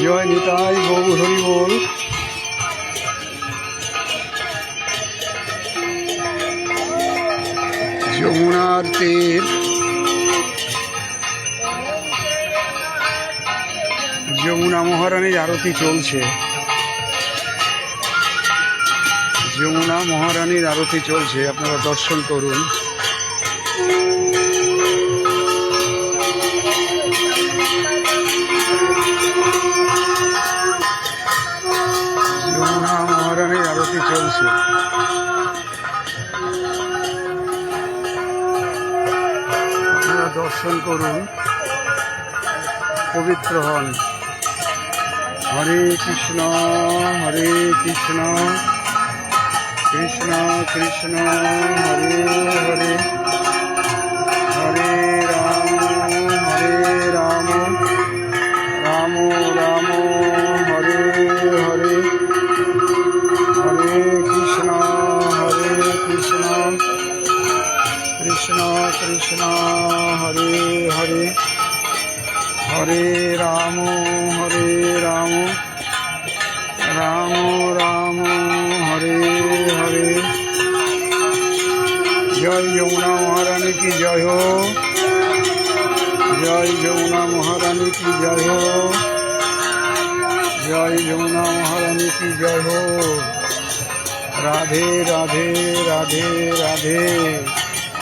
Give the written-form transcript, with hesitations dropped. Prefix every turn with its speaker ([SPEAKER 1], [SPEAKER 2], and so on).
[SPEAKER 1] জয় নিতাই গৌর হরি বল। যমুনার তীর, যমুনা মহারানীর আরতি চলছে। যমুনা মহারানীর আরতি চলছে, আপনারা দর্শন করুন। যমুনা মহারানীর আরতি চলছে। আপনারা দর্শন করুন, পবিত্র হন। হরে কৃষ্ণ হরে কৃষ্ণ কৃষ্ণ কৃষ্ণ হরে হরে, হরে রাম রাম রাম হরে হরে, হরে কৃষ্ণ কৃষ্ণ কৃষ্ণ হরে হরে, হরে রাম রাম রাম হরে হরে। জয় যমুনা মহারানী কি জয় হো, জয় যমুনা মহারানী কি জয় হো, জয় যমুনা মহারানী কি জয় হো। রাধে রাধে রাধে রাধে।